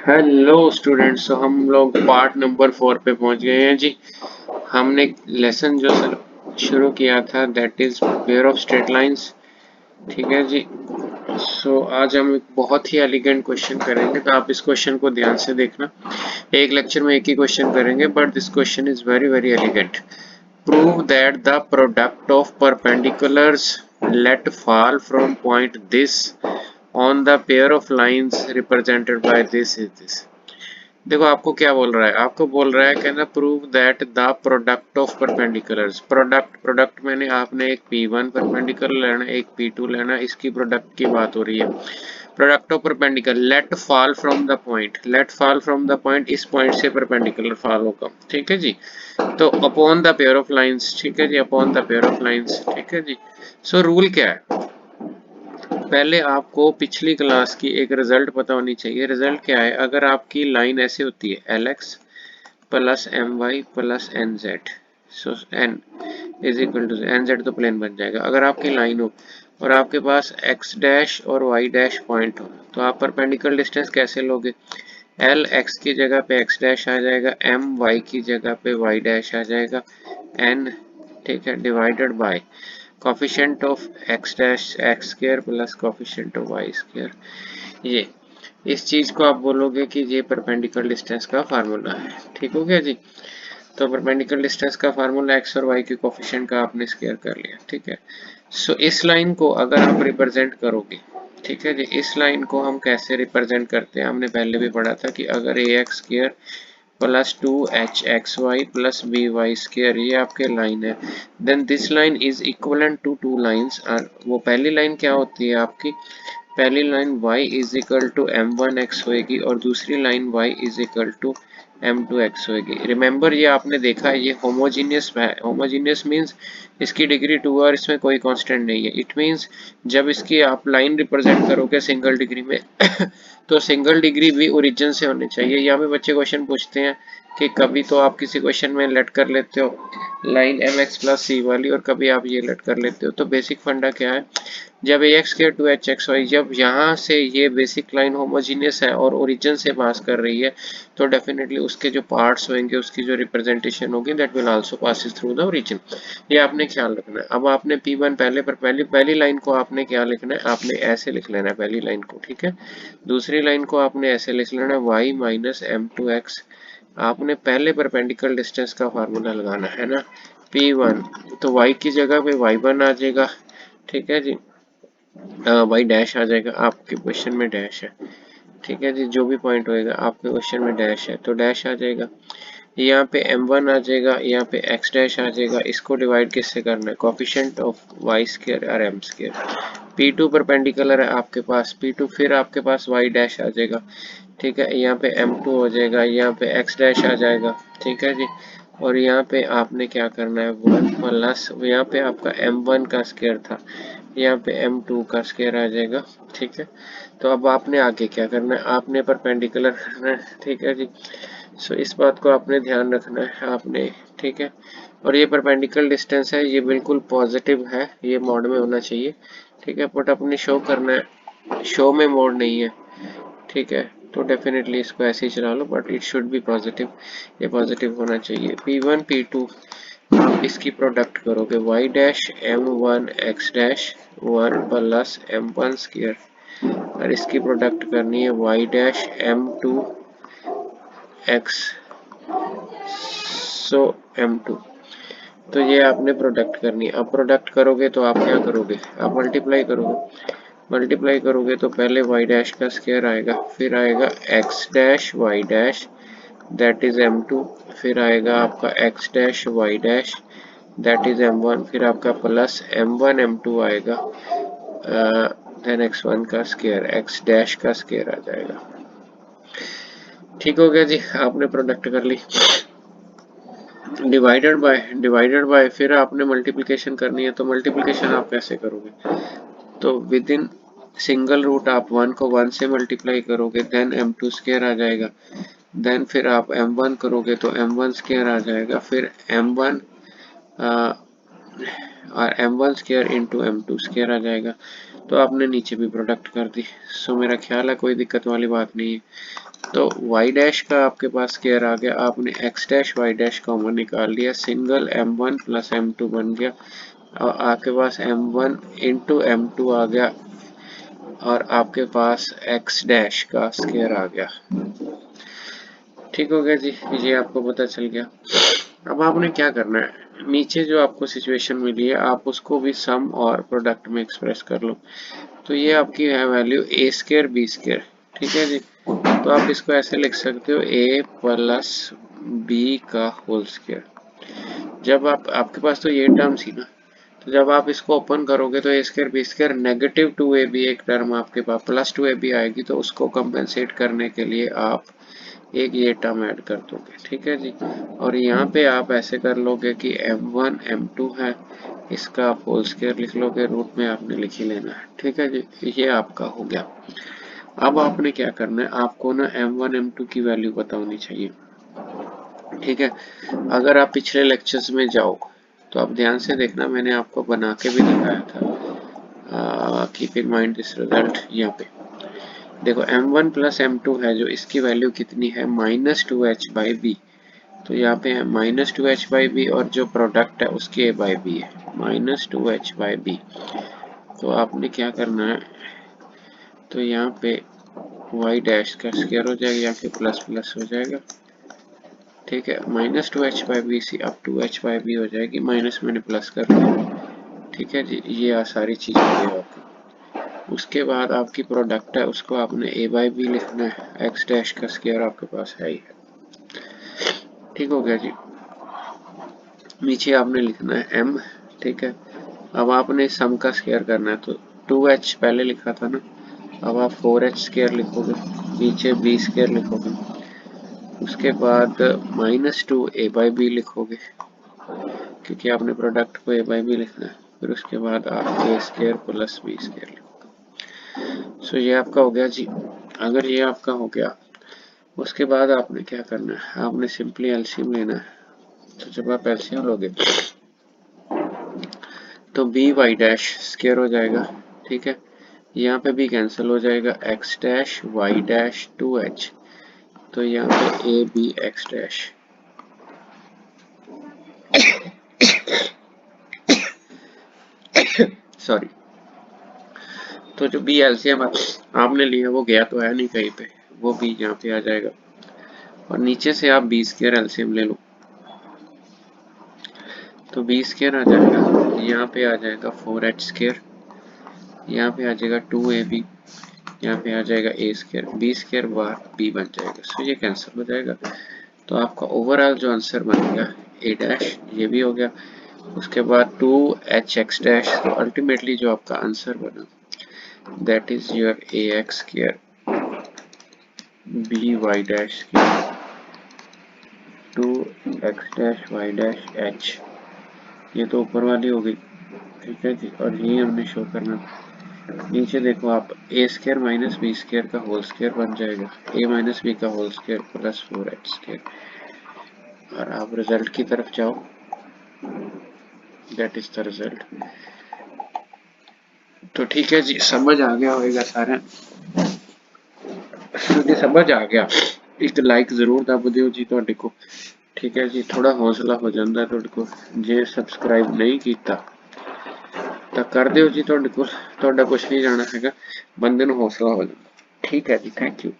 Hello students, तो हम लोग पार्ट नंबर 4 पे पहुंच गए हैं जी। हमने लेसन जो शुरू किया था that is pair of straight lines. ठीक है जी। आज हम एक बहुत ही एलिगेंट क्वेश्चन करेंगे, तो आप इस क्वेश्चन को ध्यान से देखना। एक लेक्चर में एक ही क्वेश्चन करेंगे, but this question is very very elegant. Prove that the product of perpendiculars let fall from point this on the pair of lines represented by this is this. देखो आपको क्या बोल रहा है, आपको बोल रहा है कहना prove that the product of perpendiculars. Product मैंने आपने एक P1 परपेंडिकुलर लेना, एक P2 लेना, इसकी प्रोडक्ट की बात हो रही है। Product of perpendicular let fall from the point, let fall from the point, इस पॉइंट से परपेंडिकुलर फॉल होगा। ठीक है जी। तो upon the pair of lines, ठीक है जी, upon the pair of lines. ठीक है जी। रूल क्या है, पहले आपको पिछली क्लास की एक रिजल्ट पता होनी चाहिए। रिजल्ट क्या है, अगर आपकी लाइन ऐसे होती है LX plus My plus NZ, so N is equal to NZ, तो प्लेन बन जाएगा। अगर आपकी लाइन हो और आपके पास X डैश और Y डैश पॉइंट हो, तो आप परपेंडिकुलर डिस्टेंस कैसे लोगे? L X की जगह पे X डैश आ जाएगा, M Y की जगह पे Y डैश आ जाएगा, N, ठीक है, divided by coefficient of X dash X square plus coefficient of Y square. ये इस चीज को आप बोलोगे कि ये परपेंडिकुलर डिस्टेंस का फार्मूला है। ठीक हो गया जी। तो परपेंडिकुलर डिस्टेंस का फार्मूला x और y के कोफिशिएंट का आपने स्क्वायर कर लिया। ठीक है। इस लाइन को अगर आप रिप्रेजेंट करोगे, ठीक है जी, इस लाइन को हम कैसे रिप्रेजेंट करते हैं, हमने पहले भी पढ़ा था कि अगर ax square plus 2hxy plus by square ये आपके लाइन है, then this line is equivalent to two lines. वो पहली लाइन क्या होती है आपकी, पहली line y is equal to m1x होएगी और दूसरी line y is equal to m2x होएगी। रिमेंबर ये आपने देखा है, ये होमोजीनियस है। होमोजीनियस मींस इसकी डिग्री 2 और इसमें कोई कांस्टेंट नहीं है। इट मींस जब इसकी आप लाइन रिप्रेजेंट करोगे सिंगल डिग्री में तो सिंगल डिग्री भी ओरिजिन से होनी चाहिए। यहाँ पे बच्चे क्वेश्चन पूछते हैं कि कभी तो आप किसी क्वेश्चन में लेट कर लेते हो लाइन mx प्लस c वाली और कभी आप ये लेट कर लेते हो। तो बेसिक फंडा क्या है, जब ax स्क्वायर टू hxy, जब यहाँ से ये बेसिक लाइन होमोजीनियस है और ओरिजिन से पास कर रही है, तो डेफिनेटली उसके जो पार्ट्स होंगे, उसकी जो रिप्रेजेंटेशन होगी, that will also passes through the origin. ये आपने ख्याल रखना है। अब आपने P1 पहली लाइन को आपने क्या लिखना है, आपने ऐसे लिख लेना है पहली लाइन को। ठीक है। दूसरी लाइन को आपने ऐसे लिख लेना है y माइनस m2x। आपने पहले परपेंडिकुलर डिस्टेंस का फार्मूला लगाना है ना, P1, तो y की जगह पे y1 आ जाएगा। ठीक है जी। y डैश आ जाएगा, आपके क्वेश्चन में डैश है। ठीक है जी, जो भी पॉइंट होएगा आपके क्वेश्चन में डैश है तो डैश आ जाएगा। यहाँ पे m1 आ जाएगा, यहाँ पे x डैश आ जाएगा। इसको डिवाइड किससे करना है, कोफिशिएंट ऑफ y स्क्वायर और m स्क्वायर। P2 परपेंडिकुलर है आपके पास, P2 फिर आपके पास y डैश आ जाएगा। ठीक है, यहाँ पे m2 हो जाएगा, यहाँ पे x डैश आ जाएगा। ठीक है जी। और यहाँ पे आपने क्या करना है, 1 प्लस, यहाँ पे आपका m1 का स्क्वायर था, यहाँ पे m2 का स्क्वायर आ जाएगा। ठीक है। तो अब आपने आगे क्या करना है, आपने परपेंडिकुलर करना है। ठीक है जी। इस बात को आपने ध्यान रखना है आपने। ठीक है। और ये परपेंडिकुलर डिस्टेंस है, ये बिल्कुल पॉजिटिव है, ये मोड में होना चाहिए। ठीक है, बट अपने शो करना है, शो में मोड नहीं है। ठीक है। तो डेफिनेटली इसको ऐसे ही चला लो, but it should be positive, ये पॉजिटिव होना चाहिए। P1 P2 आप इसकी प्रोडक्ट करोगे, y dash m1 x dash 1 plus m1 square, और इसकी प्रोडक्ट करनी है y dash m2 x, m2। तो ये आपने प्रोडक्ट करनी है। अब प्रोडक्ट करोगे तो आप क्या करोगे, आप मल्टीप्लाई करोगे। मल्टीप्लाई करोगे तो पहले y डैश का स्क्वायर आएगा, फिर आएगा x dash y dash that is m2, फिर आएगा आपका x dash y dash that is m1, फिर आपका प्लस m1 m2 आएगा, देन x1 का स्क्वायर, x डैश का स्क्वायर आ जाएगा। ठीक हो गया जी, आपने प्रोडक्ट कर ली। डिवाइडेड बाय फिर आपने मल्टीप्लिकेशन करनी है, तो मल्टीप्लिकेशन आप कैसे करोगे, तो विद इन सिंगल रूट आप 1 को 1 से मल्टीप्लाई करोगे, देन m2 स्क्वायर आ जाएगा, देन फिर आप m1 करोगे तो m1 स्क्वायर आ जाएगा, फिर m1 और m1 square into m2 square आ जाएगा। तो आपने नीचे भी प्रोडक्ट कर दी। मेरा ख्याल है कोई दिक्कत वाली बात नहीं है। तो y डैश का आपके पास स्क्वायर आ गया, आपने x dash y dash common निकाल लिया, सिंगल m1 प्लस m2 बन गया और आपके पास m1 इंटू m2 आ गया और आपके पास x डैश का स्क्वायर आ गया। ठीक हो गया जी, ये आपको पता चल गया। अब आपने क्या करना है, नीचे जो आपको सिचुएशन मिली है आप उसको भी सम और प्रोडक्ट में एक्सप्रेस कर लो। तो ये आपकी है value a square b square, ठीक है जी। तो आप इसको ऐसे लिख सकते हो a प्लस b का होल स्क्वायर। जब आपके पास तो ये टर्म थी ना, तो जब आप इसको ओपन करोगे तो a square b square negative 2ab एक टर्म आपके पास प्लस 2ab आएगी, तो उसको कंपेंसेट करने के लिए आप एक ये टर्म ऐड कर दोगे, ठीक है जी। और यहाँ पे आप ऐसे कर लोगे कि m1 m2 है, इसका आप होल स्क्वायर लिख लोगे, रूट में आपने लिख ही लेना है, ठीक है जी। ये आपका हो गया। अब आपने क्या करना है, आपको ना m1 m2 की वैल्यू पता होनी चाहिए, ठीक है। अगर आप पिछले लेक्चर्स में जाओ तो आप ध्यान से देखना, मैंने आपको बना के भी दिखाया था। Keep in mind this result. यहाँ पे देखो m1 प्लस m2 है जो, इसकी वैल्यू कितनी है -2h/b। तो यहाँ पे है -2h/b और जो प्रोडक्ट है उसकी a/b है -2h/b। तो आपने क्या करना है, तो यहाँ पे y डैश का स्क्वायर हो जाएगा या फिर प्लस प्लस हो जाएगा, ठीक है। -2h/b से अब 2h/b हो जाएगी, माइनस मैंने प्लस कर दिया, ठीक है जी। ये सारी चीज़ हो गई आपकी। उसके बाद आपकी प्रोडक्ट है उसको आपने a/b लिखना है, x डैश का स्क्वायर आपके पास है ही है, ठीक हो गया जी। नीचे आपने लिखना है m, ठीक है। अब आपने सम का स्क्वायर करना है, तो 2h पहले लिखा था ना, अब आप 4h स्क्वायर लिखोगे, नीचे b स्क्वायर लिखोगे, उसके बाद -2 a/b लिखोगे क्योंकि आपने प्रोडक्ट को a/b लिखना है, फिर उसके बाद आप a square plus b square लिखोगे। सो ये आपका हो गया जी। अगर ये आपका हो गया, उसके बाद आपने क्या करना है, आपने सिंपली एलसीएम लेना है। तो जब आप एलसीएम लोगे तो बी वाई डैश स्क्वायर हो जाएगा, ठीक है। यहाँ पे भी कैंसिल हो जाएगा, x dash Y dash 2h, तो यहाँ पे a b x dash, sorry. तो जो बी एलसीएम आपने लिया वो गया तो है नहीं कहीं पे, वो बी यहाँ पे आ जाएगा और नीचे से आप बी स्क्वायर एलसीएम ले लो, तो बी स्क्वायर आ जाएगा, यहाँ पे आ जाएगा 4h स्क्वायर, यहाँ पे आ जाएगा 2ab, यहाँ पे आ जाएगा a square, b square bar b बन जाएगा। सो ये कैंसिल हो जाएगा, तो आपका ओवरऑल जो आंसर बन गया a डैश, ये भी हो गया। उसके बाद 2hx डैश, तो अल्टीमेटली जो आपका आंसर बना that is your ax square by dash square 2x dash y dash h, ये तो ऊपर वाली हो गई, ठीक है जी। और ये हमने शो करना, नीचे देखो आप a square minus b square का होल स्क्वायर बन जाएगा, a माइनस बी का whole square plus 4h square, और आप रिजल्ट की तरफ जाओ, दैट इज द रिजल्ट। तो ठीक है जी, समझ आ गया होगा सारा, क्योंकि समझ आ गया एक लाइक जरूर दब दियो जी ਤੁਹਾਡੇ को, ठीक है जी। थोड़ा हौसला हो जाता ਤੁਹਾਡੇ को, जे सब्सक्राइब नहीं किया तो कर दियो जी, ਤੁਹਾਡੇ को ਤੁਹਾਡਾ कुछ नहीं जाना हैगा, बंदे ਨੂੰ हौसला हो जाता, ठीक है जी। Thank you.